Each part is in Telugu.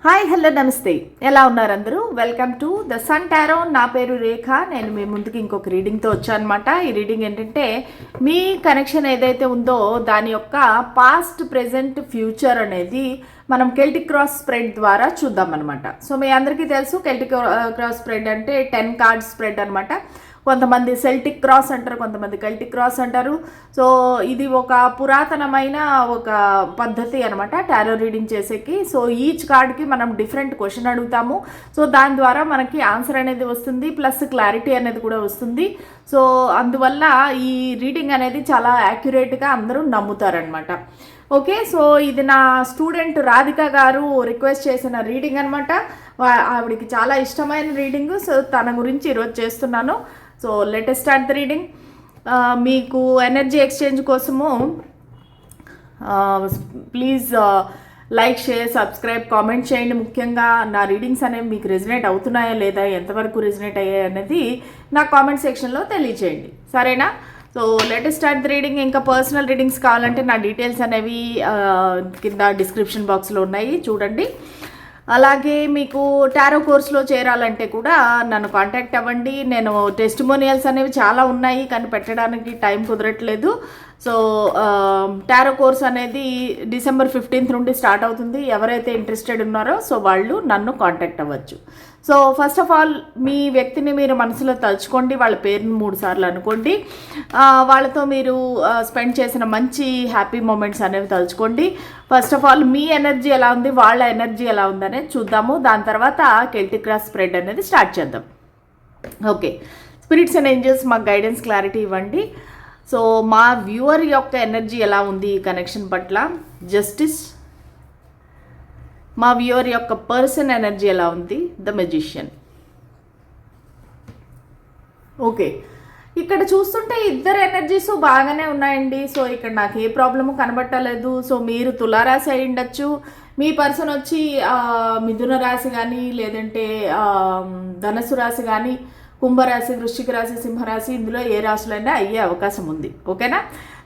హాయ్ హలో నమస్తే, ఎలా ఉన్నారు అందరూ? Welcome to the sun tarot. నా పేరు రేఖ. నేను మీ ముందుకి ఇంకొక రీడింగ్తో వచ్చానమాట. ఈ రీడింగ్ ఏంటంటే మీ కనెక్షన్ ఏదైతే ఉందో దాని యొక్క పాస్ట్, ప్రెజెంట్, ఫ్యూచర్ అనేది మనం కెల్టిక్ క్రాస్ స్ప్రెడ్ ద్వారా చూద్దాం అనమాట. సో మీ అందరికీ తెలుసు కెల్టిక్ క్రాస్ స్ప్రెడ్ అంటే 10 కార్డ్ స్ప్రెడ్ అనమాట. కొంతమంది సెల్టిక్ క్రాస్ అంటారు, కొంతమంది కెల్టిక్ క్రాస్ అంటారు. సో ఇది ఒక పురాతనమైన ఒక పద్ధతి అనమాట టారో రీడింగ్ చేసేకి. సో ఈచ్ కార్డ్కి మనం డిఫరెంట్ క్వశ్చన్ అడుగుతాము. సో దాని ద్వారా మనకి ఆన్సర్ అనేది వస్తుంది, ప్లస్ క్లారిటీ అనేది కూడా వస్తుంది. సో అందువల్ల ఈ రీడింగ్ అనేది చాలా యాక్యురేట్గా అందరూ నమ్ముతారనమాట. ఓకే, సో ఇది నా స్టూడెంట్ రాధిక గారు రిక్వెస్ట్ చేసిన రీడింగ్ అనమాట. ఆవిడికి చాలా ఇష్టమైన రీడింగ్. సో తన గురించి ఈరోజు చేస్తున్నాను. So latest start the reading. మీకు ఎనర్జీ ఎక్స్చేంజ్ కోసము please like, share, subscribe, comment చేయండి. ముఖ్యంగా నా రీడింగ్స్ అనేవి మీకు రెజినేట్ అవుతున్నాయా లేదా, ఎంతవరకు రెజినేట్ అయ్యాయి అనేది నా కామెంట్ సెక్షన్లో తెలియచేయండి, సరేనా? So latest start the reading. ఇంకా పర్సనల్ రీడింగ్స్ కావాలంటే నా డీటెయిల్స్ అనేవి కింద డిస్క్రిప్షన్ బాక్స్లో ఉన్నాయి, చూడండి. అలాగే మీకు టారో కోర్స్లో చేరాలంటే కూడా నన్ను కాంటాక్ట్ అవ్వండి. నేను టెస్టిమోనియల్స్ అనేవి చాలా ఉన్నాయి కానీ పెట్టడానికి టైం కుదరట్లేదు. సో టారో కోర్స్ అనేది డిసెంబర్ 15th నుండి స్టార్ట్ అవుతుంది. ఎవరైతే ఇంట్రెస్టెడ్ ఉన్నారో సో వాళ్ళు నన్ను కాంటాక్ట్ అవ్వచ్చు. సో ఫస్ట్ ఆఫ్ ఆల్ మీ వ్యక్తిని మీరు మనసులో తలుచుకోండి, వాళ్ళ పేరుని 3 సార్లు అనుకోండి. వాళ్ళతో మీరు స్పెండ్ చేసిన మంచి హ్యాపీ మూమెంట్స్ అనేవి తలుచుకోండి. ఫస్ట్ ఆఫ్ ఆల్ మీ ఎనర్జీ ఎలా ఉంది, వాళ్ళ ఎనర్జీ ఎలా ఉంది అనేది చూద్దాము. దాని తర్వాత కెల్టిక్ క్రాస్ స్ప్రెడ్ అనేది స్టార్ట్ చేద్దాం. ఓకే, స్పిరిట్స్ అండ్ ఏంజల్స్ మాకు గైడెన్స్, క్లారిటీ ఇవ్వండి. సో మా వ్యూవర్ యొక్క ఎనర్జీ ఎలా ఉంది ఈ కనెక్షన్ పట్ల, జస్టిస్. మా వ్యూవర్ యొక్క పర్సన్ ఎనర్జీ ఎలా ఉంది, ద మెజిషియన్. ఓకే, ఇక్కడ చూస్తుంటే ఇద్దరు ఎనర్జీస్ బాగానే ఉన్నాయండి. సో ఇక్కడ నాకు ఏ ప్రాబ్లము కనబట్టలేదు. సో మీరు తులారాశి అయి ఉండొచ్చు, మీ పర్సన్ వచ్చి మిథున రాశి కానీ, లేదంటే ధనస్సు రాశి కానీ, కుంభరాశి, వృశ్చిక రాశి, సింహరాశి, ఇందులో ఏ రాశులైనా అయ్యే అవకాశం ఉంది. ఓకేనా?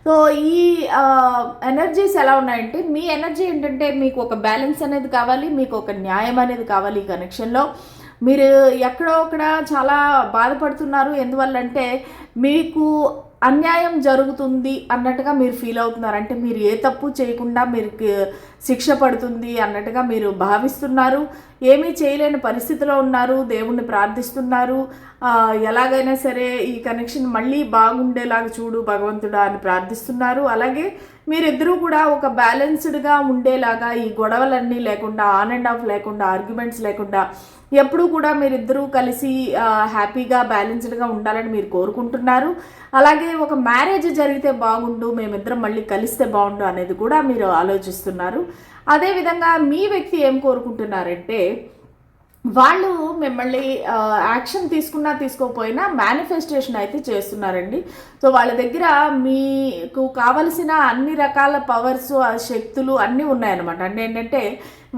సో ఈ ఎనర్జీస్ ఎలా ఉన్నాయంటే మీ ఎనర్జీ ఏంటంటే మీకు ఒక బ్యాలెన్స్ అనేది కావాలి, మీకు ఒక న్యాయం అనేది కావాలి. ఈ కనెక్షన్లో మీరు ఎక్కడో ఒకడ చాలా బాధపడుతున్నారు. ఎందువల్లంటే మీకు అన్యాయం జరుగుతుంది అన్నట్టుగా మీరు ఫీల్ అవుతున్నారు. అంటే మీరు ఏ తప్పు చేయకుండా మీరు శిక్ష పడుతుంది అన్నట్టుగా మీరు భావిస్తున్నారు. ఏమీ చేయలేని పరిస్థితిలో ఉన్నారు. దేవుణ్ణి ప్రార్థిస్తున్నారు. ఎలాగైనా సరే ఈ కనెక్షన్ మళ్ళీ బాగుండేలాగా చూడు భగవంతుడా అని ప్రార్థిస్తున్నారు. అలాగే మీరిద్దరూ కూడా ఒక బ్యాలెన్స్డ్గా ఉండేలాగా, ఈ గొడవలన్నీ లేకుండా, ఆన్ అండ్ ఆఫ్ లేకుండా, ఆర్గ్యుమెంట్స్ లేకుండా ఎప్పుడూ కూడా మీరిద్దరూ కలిసి హ్యాపీగా, బ్యాలెన్స్డ్గా ఉండాలని మీరు కోరుకుంటున్నారు. అలాగే ఒక మ్యారేజ్ జరిగితే బాగుండు, మేమిద్దరం మళ్ళీ కలిస్తే బాగుండు అనేది కూడా మీరు ఆలోచిస్తున్నారు. అదేవిధంగా మీ వ్యక్తి ఏం కోరుకుంటున్నారంటే వాళ్ళు మిమ్మల్ని యాక్షన్ తీసుకున్నా తీసుకోకపోయినా మేనిఫెస్టేషన్ అయితే చేస్తున్నారండి. సో వాళ్ళ దగ్గర మీకు కావలసిన అన్ని రకాల పవర్స్, శక్తులు అన్నీ ఉన్నాయన్నమాట. అంటే ఏంటంటే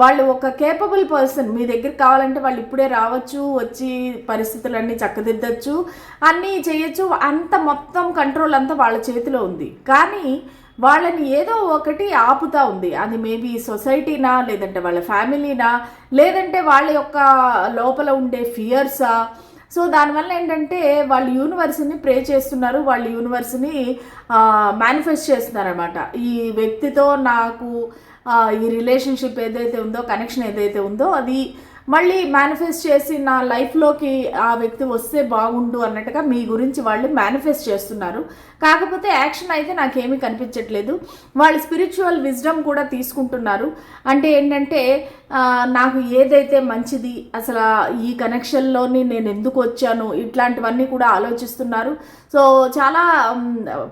వాళ్ళు ఒక కేపబుల్ పర్సన్. మీ దగ్గర కావాలంటే వాళ్ళు ఇప్పుడే రావచ్చు, వచ్చి పరిస్థితులన్నీ చక్కదిద్దచ్చు, అన్నీ చేయొచ్చు. అంత మొత్తం కంట్రోల్ అంతా వాళ్ళ చేతిలో ఉంది. కానీ వాళ్ళని ఏదో ఒకటి ఆపుతా ఉంది. అది మేబీ సొసైటీనా, లేదంటే వాళ్ళ ఫ్యామిలీనా, లేదంటే వాళ్ళ యొక్క లోపల ఉండే ఫియర్సా. సో దానివల్ల ఏంటంటే వాళ్ళు యూనివర్స్ని ప్రే చేస్తున్నారు, వాళ్ళు యూనివర్స్ని మేనిఫెస్ట్ చేస్తున్నారు అనమాట. ఈ వ్యక్తితో నాకు ఈ రిలేషన్షిప్ ఏదైతే ఉందో, కనెక్షన్ ఏదైతే ఉందో అది మళ్ళీ మేనిఫెస్ట్ చేసి నా లైఫ్లోకి ఆ వ్యక్తి వస్తే బాగుండు అన్నట్టుగా మీ గురించి వాళ్ళు మేనిఫెస్ట్ చేస్తున్నారు. కాకపోతే యాక్షన్ అయితే నాకేమీ కనిపించట్లేదు. వాళ్ళు స్పిరిచువల్ విజ్డమ్ కూడా తీసుకుంటున్నారు. అంటే ఏంటంటే నాకు ఏదైతే మంచిది, అసలు ఈ కనెక్షన్లోని నేను ఎందుకు వచ్చాను, ఇట్లాంటివన్నీ కూడా ఆలోచిస్తున్నారు. సో చాలా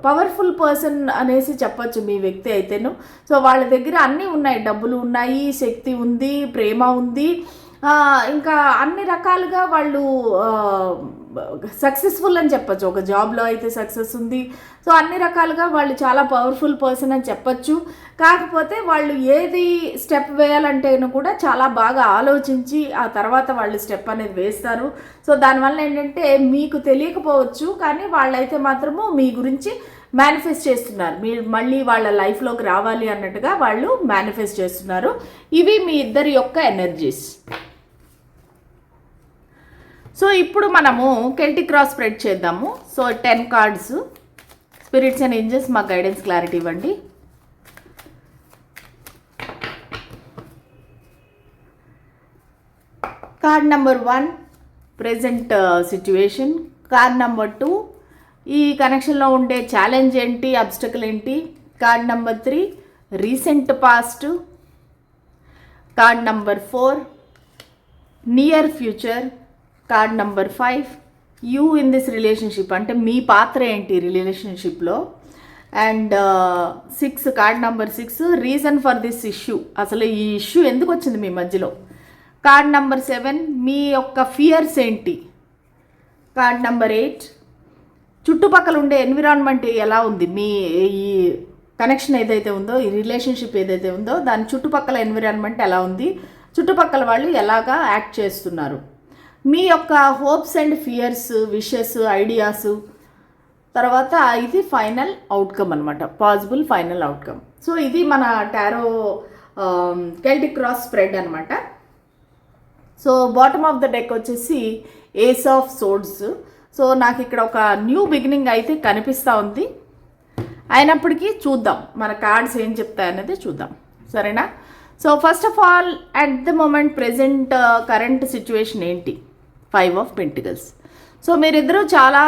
పవర్ఫుల్ పర్సన్ అనేసి చెప్పచ్చు మీ వ్యక్తి అయితేను. సో వాళ్ళ దగ్గర అన్నీ ఉన్నాయి, డబ్బులు ఉన్నాయి, శక్తి ఉంది, ప్రేమ ఉంది, ఇంకా అన్ని రకాలుగా వాళ్ళు సక్సెస్ఫుల్ అని చెప్పచ్చు. ఒక జాబ్లో అయితే సక్సెస్ ఉంది. సో అన్ని రకాలుగా వాళ్ళు చాలా పవర్ఫుల్ పర్సన్ అని చెప్పచ్చు. కాకపోతే వాళ్ళు ఏది స్టెప్ వేయాలంటేను కూడా చాలా బాగా ఆలోచించి ఆ తర్వాత వాళ్ళు స్టెప్ అనేది వేస్తారు. సో దానివల్ల ఏంటంటే మీకు తెలియకపోవచ్చు, కానీ వాళ్ళైతే మాత్రము మీ గురించి మేనిఫెస్ట్ చేస్తున్నారు. మీరు మళ్ళీ వాళ్ళ లైఫ్లోకి రావాలి అన్నట్టుగా వాళ్ళు మేనిఫెస్ట్ చేస్తున్నారు. ఇవి మీ ఇద్దరి యొక్క ఎనర్జీస్. సో ఇప్పుడు మనము కెల్టిక్ క్రాస్ స్ప్రెడ్ చేద్దాము. So 10 cards. Spirits and angels మాకు గైడెన్స్ క్లారిటీ ఇవ్వండి. Card number 1 present situation. Card number 2 ఈ కనెక్షన్లో ఉండే ఛాలెంజ్ ఏంటి, అబ్స్టకల్ ఏంటి. Card number 3 recent past. Card number 4 near future. Card number 5 you in this relationship, అంటే మీ పాత్ర ఏంటి రిలేషన్షిప్లో. And 6 card number 6 reason for this issue, అసలు ఈ ఇష్యూ ఎందుకు వచ్చింది మీ మధ్యలో. కార్డ్ నెంబర్ 7 మీ యొక్క ఫియర్స్ ఏంటి. కార్డ్ నెంబర్ 8 చుట్టుపక్కల ఉండే ఎన్విరాన్మెంట్ ఎలా ఉంది, మీ ఈ కనెక్షన్ ఏదైతే ఉందో, ఈ రిలేషన్షిప్ ఏదైతే ఉందో దాని చుట్టుపక్కల ఎన్విరాన్మెంట్ ఎలా ఉంది, చుట్టుపక్కల వాళ్ళు ఎలాగా యాక్ట్ చేస్తున్నారు. మీ యొక్క hopes and fears, wishes, ideas. తర్వాత ఇది ఫైనల్ అవుట్కమ్ అనమాట, పాసిబుల్ ఫైనల్ అవుట్కమ్. సో ఇది మన టారో కెల్టిక్ క్రాస్ స్ప్రెడ్ అనమాట. So bottom of the deck వచ్చేసి ఏస్ ఆఫ్ సోర్డ్స్. సో నాకు ఇక్కడ ఒక న్యూ బిగినింగ్ అయితే కనిపిస్తూ ఉంది. అయినప్పటికీ చూద్దాం మన కార్డ్స్ ఏం చెప్తాయనేది చూద్దాం, సరేనా. So first of all at the moment present current situation ఏంటి. 5 ఆఫ్ పెంటికల్స్. సో మీరిద్దరూ చాలా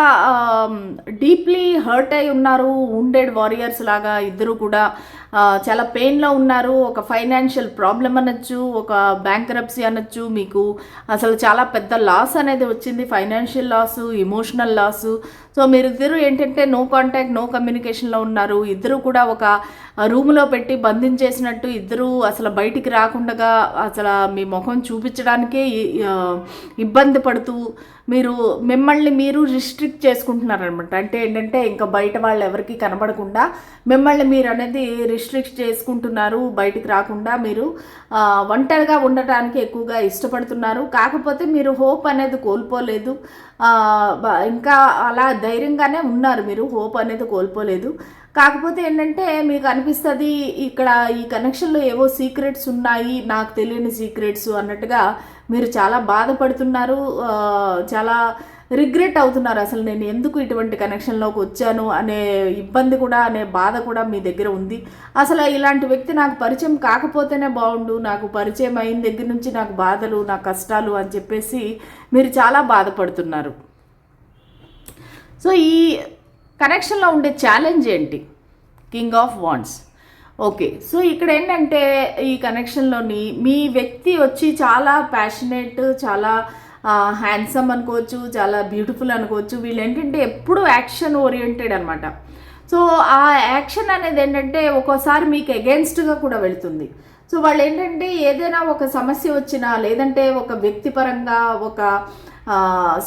డీప్లీ హర్ట్ అయి ఉన్నారు. వుండెడ్ వారియర్స్ లాగా ఇద్దరు కూడా చాలా పెయిన్లో ఉన్నారు. ఒక ఫైనాన్షియల్ ప్రాబ్లం అనొచ్చు, ఒక బ్యాంక్రప్సీ అనొచ్చు. మీకు అసలు చాలా పెద్ద లాస్ అనేది వచ్చింది, financial loss, emotional loss. So మీరిద్దరూ ఏంటంటే నో కాంటాక్ట్, నో కమ్యూనికేషన్లో ఉన్నారు. ఇద్దరు కూడా ఒక రూమ్లో పెట్టి బంధించేసినట్టు, ఇద్దరు అసలు బయటికి రాకుండా అసలు మీ ముఖం చూపించడానికే ఇబ్బంది పడుతూ మిమ్మల్ని మీరు రిస్ట్రిక్ట్ చేసుకుంటున్నారనమాట. అంటే ఏంటంటే ఇంకా బయట వాళ్ళు ఎవరికి కనబడకుండా మిమ్మల్ని మీరు అనేది రిస్ట్రిక్ట్ చేసుకుంటున్నారు. బయటికి రాకుండా మీరు ఒంటరిగా ఉండటానికి ఎక్కువగా ఇష్టపడుతున్నారు. కాకపోతే మీరు హోప్ అనేది కోల్పోలేదు, ఇంకా అలా ధైర్యంగానే ఉన్నారు. మీరు హోప్ అనేది కోల్పోలేదు. కాకపోతే ఏంటంటే మీకు అనిపిస్తుంది ఇక్కడ ఈ కనెక్షన్లో ఏవో సీక్రెట్స్ ఉన్నాయి, నాకు తెలియని సీక్రెట్స్ అన్నట్టుగా మీరు చాలా బాధపడుతున్నారు, చాలా రిగ్రెట్ అవుతున్నారు. అసలు నేను ఎందుకు ఇటువంటి కనెక్షన్లోకి వచ్చాను అనే ఇబ్బంది కూడా, అనే బాధ కూడా మీ దగ్గర ఉంది. అసలు ఇలాంటి వ్యక్తి నాకు పరిచయం కాకపోతేనే బాగుండు, నాకు పరిచయం అయిన దగ్గర నుంచి నాకు బాధలు, నా కష్టాలు అని చెప్పేసి మీరు చాలా బాధపడుతున్నారు. సో ఈ కనెక్షన్లో ఉండే ఛాలెంజ్ ఏంటి. King of wands. Okay, so ఇక్కడ ఏంటంటే ఈ కనెక్షన్లోని మీ వ్యక్తి వచ్చి చాలా ప్యాషనేట్, చాలా హ్యాండ్సమ్ అనుకోవచ్చు, చాలా బ్యూటిఫుల్ అనుకోవచ్చు. వీళ్ళు ఏంటంటే ఎప్పుడూ యాక్షన్ ఓరియంటెడ్ అనమాట. సో ఆ యాక్షన్ అనేది ఏంటంటే ఒక్కోసారి మీకు అగెన్స్ట్గా కూడా వెళుతుంది. సో వాళ్ళు ఏంటంటే ఏదైనా ఒక సమస్య వచ్చినా, లేదంటే ఒక వ్యక్తిపరంగా, ఒక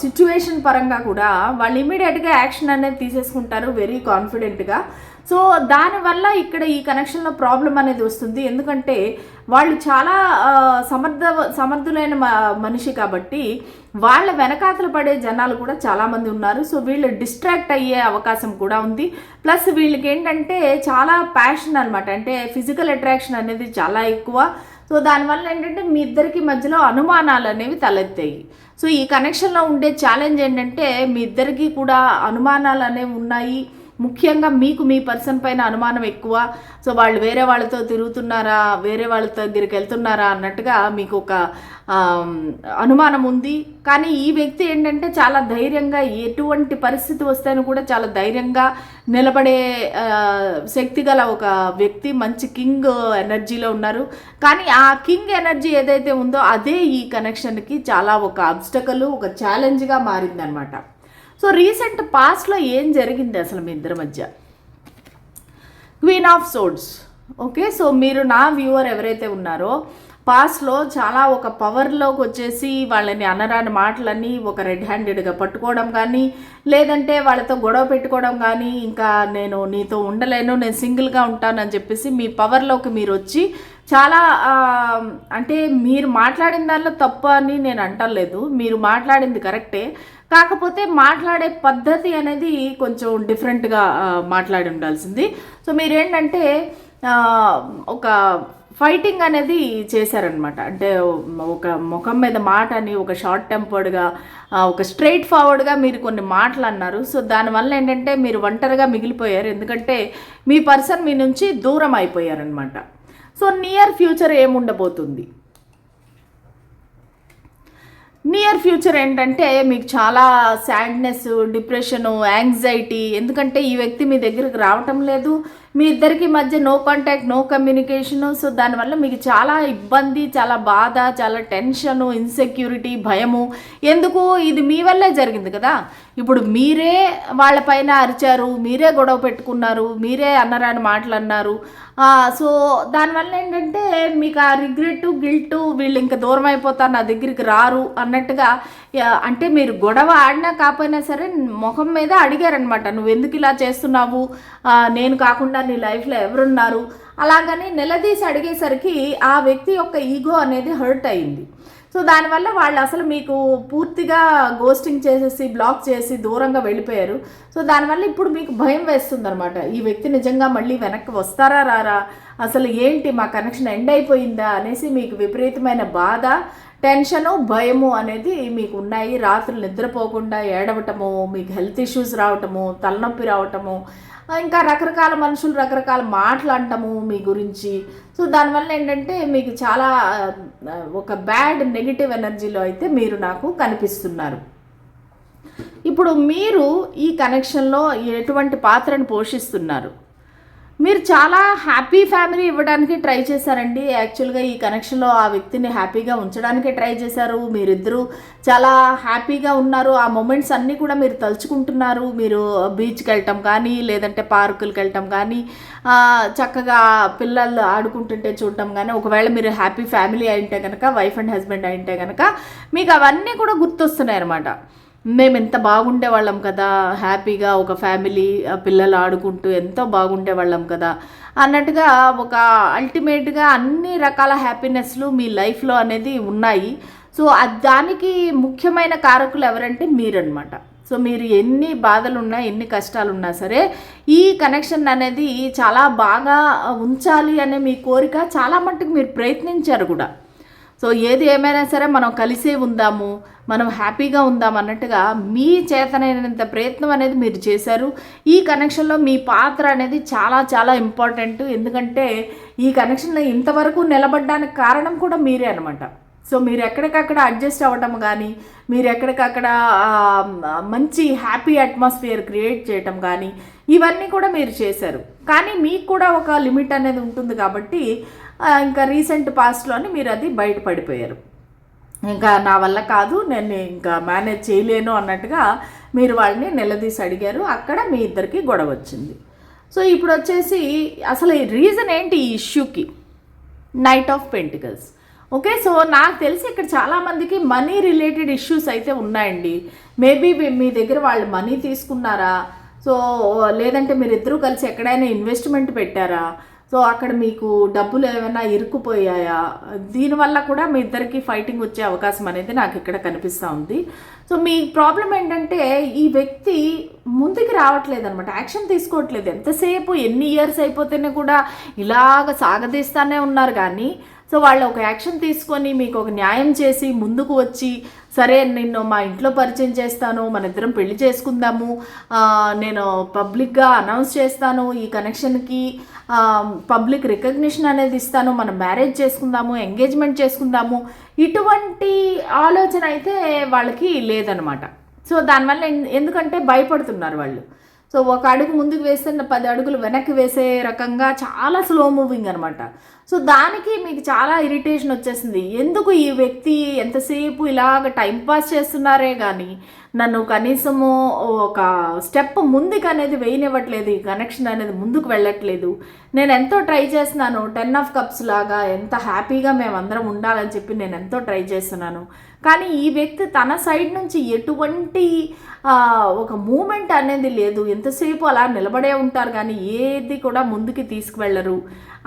సిచ్యువేషన్ పరంగా కూడా వాళ్ళు ఇమీడియట్గా యాక్షన్ అనేది తీసేసుకుంటారు వెరీ కాన్ఫిడెంట్గా. సో దానివల్ల ఇక్కడ ఈ కనెక్షన్లో ప్రాబ్లం అనేది వస్తుంది. ఎందుకంటే వాళ్ళు చాలా సమర్థులైన మనిషి కాబట్టి వాళ్ళ వెనకాతలు పడే జనాలు కూడా చాలామంది ఉన్నారు. సో వీళ్ళు డిస్ట్రాక్ట్ అయ్యే అవకాశం కూడా ఉంది. ప్లస్ వీళ్ళకి ఏంటంటే చాలా ప్యాషన్ అనమాట, అంటే ఫిజికల్ అట్రాక్షన్ అనేది చాలా ఎక్కువ. సో దానివల్ల ఏంటంటే మీ ఇద్దరికి మధ్యలో అనుమానాలు అనేవి తలెత్తాయి. సో ఈ కనెక్షన్లో ఉండే ఛాలెంజ్ ఏంటంటే మీ ఇద్దరికి కూడా అనుమానాలు అనేవి ఉన్నాయి. ముఖ్యంగా మీకు మీ పర్సన్ పైన అనుమానం ఎక్కువ. సో వాళ్ళు వేరే వాళ్ళతో తిరుగుతున్నారా, వేరే వాళ్ళ దగ్గరికి వెళ్తున్నారా అన్నట్టుగా మీకు ఒక అనుమానం ఉంది. కానీ ఈ వ్యక్తి ఏంటంటే చాలా ధైర్యంగా, ఎటువంటి పరిస్థితి వస్తేనూ కూడా చాలా ధైర్యంగా నిలబడే శక్తి గల ఒక వ్యక్తి, మంచి కింగ్ ఎనర్జీలో ఉన్నారు. కానీ ఆ కింగ్ ఎనర్జీ ఏదైతే ఉందో అదే ఈ కనెక్షన్కి చాలా ఒక అబ్స్టకల్, ఒక ఛాలెంజ్గా మారిందనమాట. సో రీసెంట్ పాస్ట్లో ఏం జరిగింది అసలు మీ ఇద్దరి మధ్య. Queen of swords. Okay, so మీరు నా వ్యూవర్ ఎవరైతే ఉన్నారో పాస్ట్లో చాలా ఒక పవర్లోకి వచ్చేసి వాళ్ళని అనరాని మాటలని ఒక రెడ్ హ్యాండెడ్గా పట్టుకోవడం కానీ, లేదంటే వాళ్ళతో గొడవ పెట్టుకోవడం కానీ, ఇంకా నేను నీతో ఉండలేను, నేను సింగిల్గా ఉంటానని చెప్పేసి మీ పవర్లోకి మీరు వచ్చి చాలా అంటే మీరు మాట్లాడిన దానిలో తప్పు అని నేను అంటలేదు, మీరు మాట్లాడింది కరెక్టే. కాకపోతే మాట్లాడే పద్ధతి అనేది కొంచెం డిఫరెంట్గా మాట్లాడి ఉండాల్సింది. సో మీరేంటంటే ఒక ఫైటింగ్ అనేది చేశారనమాట. అంటే ఒక ముఖం మీద మాట అని, ఒక షార్ట్ టెంపర్డ్గా, ఒక స్ట్రైట్ ఫార్వర్డ్గా మీరు కొన్ని మాటలు అన్నారు. సో దానివల్ల ఏంటంటే మీరు ఒంటరిగా మిగిలిపోయారు, ఎందుకంటే మీ పర్సన్ మీ నుంచి దూరం అయిపోయారనమాట. సో నియర్ ఫ్యూచర్ ఏముండబోతుంది? నియర్ ఫ్యూచర్ ఏంటంటే మీకు చాలా సాడ్నెస్, డిప్రెషను, యాంగ్జైటీ. ఎందుకంటే ఈ వ్యక్తి మీ దగ్గరికి రావటం లేదు, మీ ఇద్దరికి మధ్య no contact, no communication. So దానివల్ల మీకు చాలా ఇబ్బంది, చాలా బాధ, చాలా టెన్షను, ఇన్సెక్యూరిటీ, భయము. ఎందుకు? ఇది మీ వల్లే జరిగింది కదా. ఇప్పుడు మీరే వాళ్ళపైన అరిచారు, మీరే గొడవ పెట్టుకున్నారు, మీరే అన్నరాని మాటలు అన్నారు. సో దానివల్ల ఏంటంటే మీకు ఆ రిగ్రెట్, గిల్ట్, వీళ్ళు ఇంకా దూరం అయిపోతారు, నా దగ్గరికి రారు అన్నట్టుగా. అంటే మీరు గొడవ ఆడినా కాకపోయినా సరే ముఖం మీద అడిగారనమాట, నువ్వు ఎందుకు ఇలా చేస్తున్నావు, నేను కాకుండా నీ లైఫ్లో ఎవరున్నారు, అలాగని నిలదీసి అడిగేసరికి ఆ వ్యక్తి యొక్క ఈగో అనేది హర్ట్ అయింది. సో దానివల్ల వాళ్ళు అసలు మీకు పూర్తిగా గోస్టింగ్ చేసేసి, బ్లాక్ చేసి దూరంగా వెళ్ళిపోయారు. సో దానివల్ల ఇప్పుడు మీకు భయం వేస్తుంది అనమాట, ఈ వ్యక్తి నిజంగా మళ్ళీ వెనక్కి వస్తారా రారా, అసలు ఏంటి మా కనెక్షన్ ఎండ్ అయిపోయిందా అనేసి మీకు విపరీతమైన బాధ, టెన్షను, భయము అనేది మీకు ఉన్నాయి. రాత్రులు నిద్రపోకుండా ఏడవటము, మీకు హెల్త్ ఇష్యూస్ రావటము, తలనొప్పి రావటము, ఇంకా రకరకాల మనుషులు రకరకాల మాటలు అంటాము మీ గురించి. సో దానివల్ల ఏంటంటే మీకు చాలా ఒక బ్యాడ్ నెగిటివ్ ఎనర్జీలో అయితే మీరు నాకు కనిపిస్తున్నారు. ఇప్పుడు మీరు ఈ కనెక్షన్లో ఎటువంటి పాత్రను పోషిస్తున్నారు? మీరు చాలా హ్యాపీ ఫ్యామిలీ ఇవ్వడానికి ట్రై చేశారండి. యాక్చువల్గా ఈ కనెక్షన్లో ఆ వ్యక్తిని హ్యాపీగా ఉంచడానికే ట్రై చేశారు. మీరిద్దరూ చాలా హ్యాపీగా ఉన్నారు, ఆ మూమెంట్స్ అన్నీ కూడా మీరు తలుచుకుంటున్నారు. మీరు బీచ్కి వెళ్ళటం కానీ, లేదంటే పార్కులకు వెళ్ళటం కానీ, చక్కగా పిల్లలు ఆడుకుంటుంటే చూడటం కానీ, ఒకవేళ మీరు హ్యాపీ ఫ్యామిలీ అయింటే కనుక, వైఫ్ అండ్ హస్బెండ్ అయింటే కనుక మీకు అవన్నీ కూడా గుర్తొస్తున్నాయి అన్నమాట. మేము ఎంత బాగుండేవాళ్ళం కదా, హ్యాపీగా ఒక ఫ్యామిలీ, పిల్లలు ఆడుకుంటూ ఎంతో బాగుండేవాళ్ళం కదా అన్నట్టుగా ఒక అల్టిమేట్గా అన్ని రకాల హ్యాపీనెస్లు మీ లైఫ్లో అనేది ఉన్నాయి. సో దానికి ముఖ్యమైన కారకులు ఎవరంటే మీరన్నమాట. సో మీరు ఎన్ని బాధలు ఉన్నా, ఎన్ని కష్టాలు ఉన్నా సరే ఈ కనెక్షన్ అనేది చాలా బాగా ఉంచాలి అనే మీ కోరిక చాలా మట్టుకు మీరు ప్రయత్నించారు కూడా. సో ఏది ఏమైనా సరే మనం కలిసే ఉందాము, మనం హ్యాపీగా ఉందాం అన్నట్టుగా మీ చేతనైనంత ప్రయత్నం అనేది మీరు చేశారు. ఈ కనెక్షన్లో మీ పాత్ర అనేది చాలా చాలా ఇంపార్టెంట్. ఎందుకంటే ఈ కనెక్షన్లో ఇంతవరకు నిలబడడానికి కారణం కూడా మీరే అనమాట. సో మీరు ఎక్కడికక్కడ అడ్జస్ట్ అవ్వటం కానీ, మీరు ఎక్కడికక్కడ మంచి హ్యాపీ అట్మాస్ఫియర్ క్రియేట్ చేయటం కానీ, ఇవన్నీ కూడా మీరు చేశారు. కానీ మీకు కూడా ఒక లిమిట్ అనేది ఉంటుంది కాబట్టి ఇంకా రీసెంట్ పాస్ట్లోని మీరు అది బయటపడిపోయారు. ఇంకా నా వల్ల కాదు, నేను ఇంకా మేనేజ్ చేయలేను అన్నట్టుగా మీరు వాళ్ళని నిలదీసి అడిగారు. అక్కడ మీ ఇద్దరికి గొడవ వచ్చింది. సో ఇప్పుడు వచ్చేసి అసలు ఈ రీజన్ ఏంటి ఈ ఇష్యూకి? Knight of pentacles. Okay, so నాకు తెలిసి ఇక్కడ చాలామందికి మనీ రిలేటెడ్ ఇష్యూస్ అయితే ఉన్నాయండి. మేబీ మీ దగ్గర వాళ్ళు మనీ తీసుకున్నారా, సో లేదంటే మీరిద్దరూ కలిసి ఎక్కడైనా ఇన్వెస్ట్మెంట్ పెట్టారా, సో అక్కడ మీకు డబ్బులు ఏమైనా ఇరుక్కుపోయాయా, దీనివల్ల కూడా మీ ఇద్దరికి ఫైటింగ్ వచ్చే అవకాశం అనేది నాకు ఇక్కడ కనిపిస్తూ ఉంది. సో మీ ప్రాబ్లం ఏంటంటే ఈ వ్యక్తి ముందుకు రావట్లేదు అనమాట, యాక్షన్ తీసుకోవట్లేదు. ఎంతసేపు ఎన్ని ఇయర్స్ అయిపోతేనే కూడా ఇలాగ సాగదీస్తానే ఉన్నారు కానీ, సో వాళ్ళు ఒక యాక్షన్ తీసుకొని మీకు ఒక న్యాయం చేసి ముందుకు వచ్చి, సరే నిన్ను మా ఇంట్లో పరిచయం చేస్తాను, మన ఇద్దరం పెళ్లి చేసుకుందాము, నేను పబ్లిక్గా అనౌన్స్ చేస్తాను, ఈ కనెక్షన్కి పబ్లిక్ రికగ్నిషన్ అనేది ఇస్తాను, మనం మ్యారేజ్ చేసుకుందాము, ఎంగేజ్మెంట్ చేసుకుందాము, ఇటువంటి ఆలోచన అయితే వాళ్ళకి లేదనమాట. సో దానివల్ల ఎందుకంటే భయపడుతున్నారు వాళ్ళు. సో ఒక అడుగు ముందుకు వేస్తే 10 అడుగులు వెనక్కి వేసే రకంగా చాలా స్లో మూవింగ్ అనమాట. సో దానికి మీకు చాలా ఇరిటేషన్ వచ్చేసింది. ఎందుకు ఈ వ్యక్తి ఎంతసేపు ఇలాగ టైంపాస్ చేస్తున్నారే కానీ నన్ను కనీసము ఒక స్టెప్ ముందుకు అనేది వేయనివ్వట్లేదు, ఈ కనెక్షన్ అనేది ముందుకు వెళ్ళట్లేదు. నేను ఎంతో ట్రై చేస్తున్నాను, 10 ఆఫ్ కప్స్ లాగా ఎంత హ్యాపీగా మేమందరం ఉండాలని చెప్పి నేను ఎంతో ట్రై చేస్తున్నాను. కానీ ఈ వ్యక్తి తన సైడ్ నుంచి ఎటువంటి ఒక మూమెంట్ అనేది లేదు. ఎంతసేపు అలా నిలబడే ఉంటారు కానీ ఏది కూడా ముందుకి తీసుకువెళ్ళరు.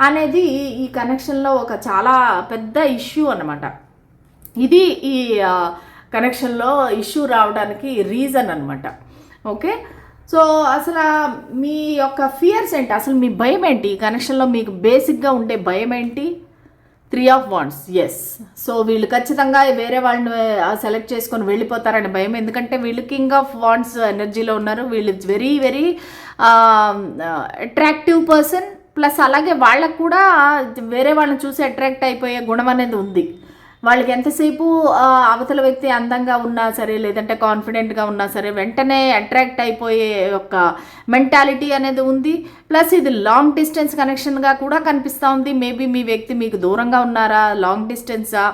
అనేది ఈ కనెక్షన్లో ఒక చాలా పెద్ద ఇష్యూ అన్నమాట. ఇది ఈ కనెక్షన్లో ఇష్యూ రావడానికి రీజన్ అనమాట. ఓకే, సో అసలు మీ యొక్క ఫియర్స్ ఏంటి, అసలు మీ భయం ఏంటి, ఈ కనెక్షన్లో మీకు బేసిక్గా ఉండే భయం ఏంటి? 3 ఆఫ్ వాండ్స్. ఎస్, సో వీళ్ళు ఖచ్చితంగా వేరే వాళ్ళని సెలెక్ట్ చేసుకొని వెళ్ళిపోతారని భయం. ఎందుకంటే వీళ్ళు కింగ్ ఆఫ్ వాండ్స్ ఎనర్జీలో ఉన్నారు. వీళ్ళు very very attractive person. Plus అలాగే వాళ్ళకు కూడా వేరే వాళ్ళని చూసి అట్రాక్ట్ అయిపోయే గుణం అనేది ఉంది. వాళ్ళకి ఎంతసేపు అవతల వ్యక్తి అందంగా ఉన్నా సరే, లేదంటే కాన్ఫిడెంట్గా ఉన్నా సరే, వెంటనే అట్రాక్ట్ అయిపోయే ఒక మెంటాలిటీ అనేది ఉంది. ప్లస్ ఇది లాంగ్ డిస్టెన్స్ కనెక్షన్గా కూడా కనిపిస్తూ ఉంది. మేబీ మీ వ్యక్తి మీకు దూరంగా ఉన్నారా, లాంగ్ డిస్టెన్సా,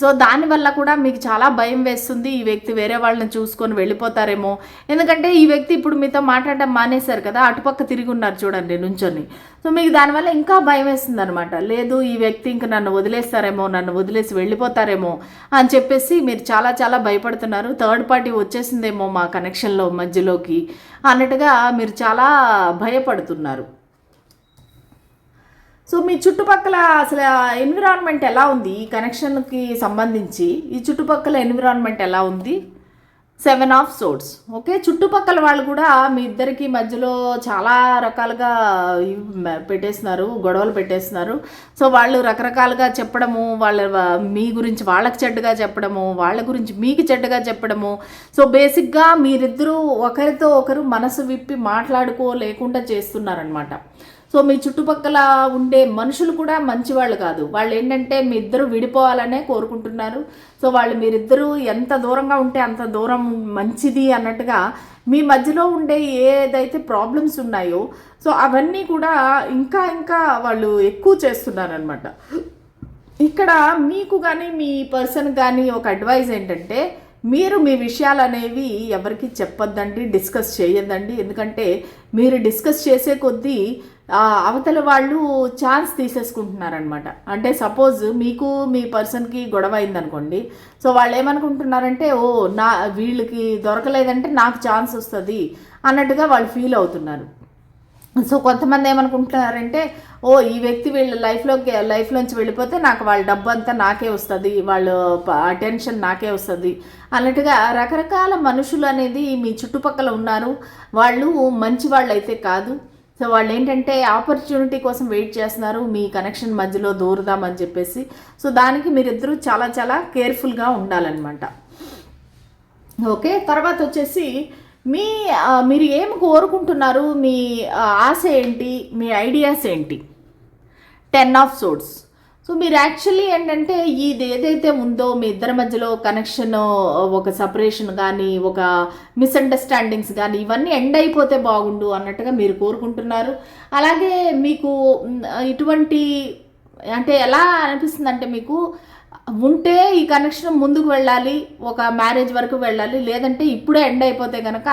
సో దానివల్ల కూడా మీకు చాలా భయం వేస్తుంది. ఈ వ్యక్తి వేరే వాళ్ళని చూసుకొని వెళ్ళిపోతారేమో. ఎందుకంటే ఈ వ్యక్తి ఇప్పుడు మీతో మాట్లాడడం మానేశారు కదా, అటుపక్క తిరిగి ఉన్నారు చూడండి నుంచొని. సో మీకు దానివల్ల ఇంకా భయం వేస్తుంది అనమాట. లేదు ఈ వ్యక్తి ఇంక నన్ను వదిలేస్తారేమో, నన్ను వదిలేసి వెళ్ళిపోతారేమో అని చెప్పేసి మీరు చాలా చాలా భయపడుతున్నారు. థర్డ్ పార్టీ వచ్చేసిందేమో మా కనెక్షన్లో మధ్యలోకి అన్నట్టుగా మీరు చాలా భయపడుతున్నారు. సో మీ చుట్టుపక్కల అసలు ఎన్విరాన్మెంట్ ఎలా ఉంది, ఈ కనెక్షన్కి సంబంధించి ఈ చుట్టుపక్కల ఎన్విరాన్మెంట్ ఎలా ఉంది? 7 ఆఫ్ సోర్డ్స్. ఓకే, చుట్టుపక్కల వాళ్ళు కూడా మీ ఇద్దరికి మధ్యలో చాలా రకాలుగా పెట్టేస్తున్నారు, గొడవలు పెట్టేస్తున్నారు. సో వాళ్ళు రకరకాలుగా చెప్పడము, మీ గురించి వాళ్ళకి చెడ్డగా చెప్పడము, వాళ్ళ గురించి మీకు చెడ్డగా చెప్పడము. సో బేసిక్గా మీరిద్దరూ ఒకరితో ఒకరు మనసు విప్పి మాట్లాడుకోలేకుండా చేస్తున్నారనమాట. సో మీ చుట్టుపక్కల ఉండే మనుషులు కూడా మంచివాళ్ళు కాదు. వాళ్ళు ఏంటంటే మీ ఇద్దరు విడిపోవాలనే కోరుకుంటున్నారు. సో మీరిద్దరూ ఎంత దూరంగా ఉంటే అంత దూరం మంచిది అన్నట్టుగా మీ మధ్యలో ఉండే ఏదైతే ప్రాబ్లమ్స్ ఉన్నాయో సో అవన్నీ కూడా ఇంకా ఇంకా వాళ్ళు ఎక్కువ చేస్తున్నారనమాట. ఇక్కడ మీకు కానీ మీ పర్సన్ కానీ ఒక అడ్వైజ్ ఏంటంటే, మీరు మీ విషయాలు అనేవి ఎవరికి చెప్పొద్దండి, డిస్కస్ చేయొద్దండి. ఎందుకంటే మీరు డిస్కస్ చేసే కొద్దీ అవతల వాళ్ళు ఛాన్స్ తీసేసుకుంటున్నారనమాట. అంటే సపోజ్ మీకు మీ పర్సన్కి గొడవ అయిందనుకోండి, సో వాళ్ళు ఏమనుకుంటున్నారంటే వీళ్ళకి దొరకలేదంటే నాకు ఛాన్స్ వస్తుంది అన్నట్టుగా వాళ్ళు ఫీల్ అవుతున్నారు. సో కొంతమంది ఏమనుకుంటున్నారంటే ఈ వ్యక్తి వీళ్ళ లైఫ్లోంచి వెళ్ళిపోతే నాకు వాళ్ళ డబ్బు అంతా నాకే వస్తుంది, వాళ్ళు అటెన్షన్ నాకే వస్తుంది అన్నట్టుగా రకరకాల మనుషులు అనేది మీ చుట్టుపక్కల ఉన్నారు. వాళ్ళు మంచి వాళ్ళు అయితే కాదు. సో వాళ్ళు ఏంటంటే ఆపర్చునిటీ కోసం వెయిట్ చేస్తున్నారు, మీ కనెక్షన్ మధ్యలో దూరుదామని చెప్పేసి. సో దానికి మీరిద్దరూ చాలా చాలా కేర్ఫుల్గా ఉండాలన్నమాట. ఓకే, తర్వాత వచ్చేసి మీరు ఏం కోరుకుంటున్నారు, మీ ఆశ ఏంటి, మీ ఐడియాస్ ఏంటి? 10 ఆఫ్ సోర్డ్స్. సో మీరు యాక్చువల్లీ ఏంటంటే ఇది ఏదైతే ఉందో మీ ఇద్దరి మధ్యలో కనెక్షన్, ఒక సపరేషన్ కానీ, ఒక మిస్అండర్స్టాండింగ్స్ కానీ ఇవన్నీ ఎండ్ అయిపోతే బాగుండు అన్నట్టుగా మీరు కోరుకుంటున్నారు. అలాగే మీకు ఇటువంటి అంటే ఎలా అనిపిస్తుంది అంటే, మీకు ఉంటే ఈ కనెక్షన్ ముందుకు వెళ్ళాలి, ఒక మ్యారేజ్ వరకు వెళ్ళాలి, లేదంటే ఇప్పుడే ఎండ్ అయిపోతే కనుక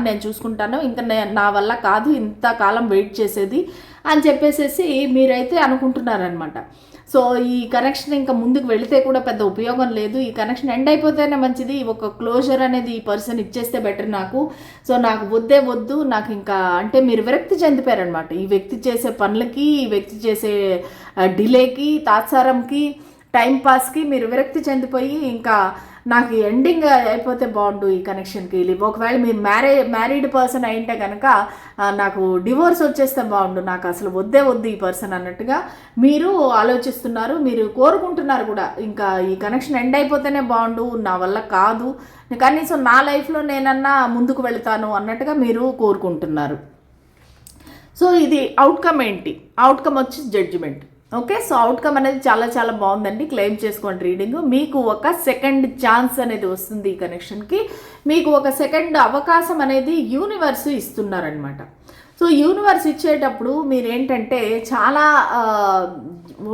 నేను చూసుకుంటాను, ఇంకా నా వల్ల కాదు ఇంతకాలం వెయిట్ చేసేది అని చెప్పేసేసి మీరైతే అనుకుంటున్నారనమాట. సో ఈ కనెక్షన్ ఇంకా ముందుకు వెళితే కూడా పెద్ద ఉపయోగం లేదు, ఈ కనెక్షన్ ఎండ్ అయిపోతేనే మంచిది, ఒక క్లోజర్ అనేది ఈ పర్సన్ ఇచ్చేస్తే బెటర్ నాకు. సో నాకు వద్దు, నాకు ఇంకా అంటే మీరు విరక్తి చెందిపోయారనమాట. ఈ వ్యక్తి చేసే పనులకి, ఈ వ్యక్తి చేసే డిలేకి, తాత్సారంకి, టైంపాస్కి మీరు విరక్తి చెందిపోయి ఇంకా నాకు ఎండింగ్ అయిపోతే బాగుండు ఈ కనెక్షన్కి. ఒకవేళ మీరు మ్యారీడ్ పర్సన్ అయింటే కనుక నాకు డివోర్స్ వచ్చేస్తే బాగుండు, నాకు అసలు వద్దు ఈ పర్సన్ అన్నట్టుగా మీరు ఆలోచిస్తున్నారు, మీరు కోరుకుంటున్నారు కూడా. ఇంకా ఈ కనెక్షన్ ఎండ్ అయిపోతేనే బాగుండు, నా వల్ల కాదు, కనీసం నా లైఫ్లో నేనన్నా ముందుకు వెళతాను అన్నట్టుగా మీరు కోరుకుంటున్నారు. సో ఇది అవుట్కమ్ ఏంటి? అవుట్కమ్ వచ్చి జడ్జిమెంట్. ఓకే, సో అవుట్కమ్ అనేది చాలా చాలా బాగుందండి, క్లెయిమ్ చేసుకోండి రీడింగ్. మీకు ఒక సెకండ్ ఛాన్స్ అనేది వస్తుంది ఈ కనెక్షన్కి, మీకు ఒక సెకండ్ అవకాశం అనేది యూనివర్స్ ఇస్తున్నారనమాట. సో యూనివర్స్ ఇచ్చేటప్పుడు మీరేంటంటే చాలా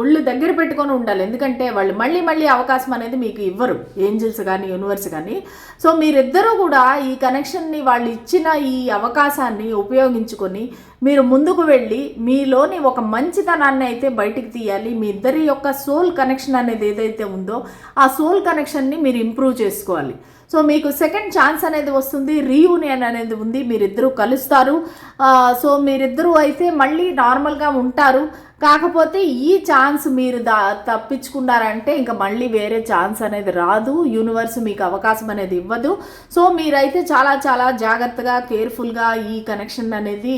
ఒళ్ళు దగ్గర పెట్టుకొని ఉండాలి, ఎందుకంటే వాళ్ళు మళ్ళీ అవకాశం అనేది మీకు ఇవ్వరు, ఏంజిల్స్ కానీ యూనివర్స్ కానీ. సో మీరిద్దరూ కూడా ఈ కనెక్షన్ని, వాళ్ళు ఇచ్చిన ఈ అవకాశాన్ని ఉపయోగించుకొని మీరు ముందుకు వెళ్ళి మీలోని ఒక మంచితనాన్ని అయితే బయటికి తీయాలి. మీ ఇద్దరి యొక్క సోల్ కనెక్షన్ అనేది ఏదైతే ఉందో ఆ సోల్ కనెక్షన్ని మీరు ఇంప్రూవ్ చేసుకోవాలి. సో మీకు సెకండ్ ఛాన్స్ అనేది వస్తుంది, రీయూనియన్ అనేది ఉంది, మీరిద్దరూ కలుస్తారు. సో మీరిద్దరూ అయితే మళ్ళీ నార్మల్గా ఉంటారు. కాకపోతే ఈ ఛాన్స్ మీరు తప్పించుకున్నారంటే ఇంకా మళ్ళీ వేరే ఛాన్స్ అనేది రాదు, యూనివర్స్ మీకు అవకాశం అనేది ఇవ్వదు. సో మీరైతే చాలా చాలా జాగ్రత్తగా కేర్ఫుల్గా ఈ కనెక్షన్ అనేది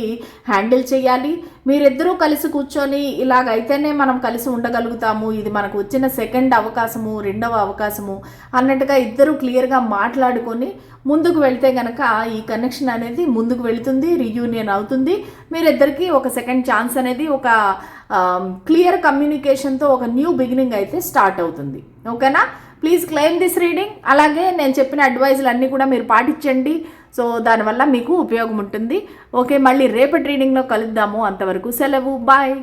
హ్యాండిల్ చేయాలి. మీరిద్దరూ కలిసి కూర్చొని ఇలాగైతేనే మనం కలిసి ఉండగలుగుతాము, ఇది మనకు వచ్చిన సెకండ్ అవకాశము, రెండవ అవకాశము అన్నట్టుగా ఇద్దరు క్లియర్గా మాట్లాడుకొని ముందుకు వెళ్తే కనుక ఈ కనెక్షన్ అనేది ముందుకు వెళుతుంది, రీయూనియన్ అవుతుంది. మీరిద్దరికీ ఒక సెకండ్ ఛాన్స్ అనేది ఒక క్లియర్ కమ్యూనికేషన్తో ఒక న్యూ బిగినింగ్ అయితే స్టార్ట్ అవుతుంది. ఓకేనా? Please claim this reading. అలాగే నేను చెప్పిన అడ్వైజులు అన్నీ కూడా మీరు పాటించండి. సో దానివల్ల మీకు ఉపయోగం ఉంటుంది. ఓకే, మళ్ళీ రేపటి రీడింగ్లో కలుద్దాము. అంతవరకు సెలవు, బాయ్.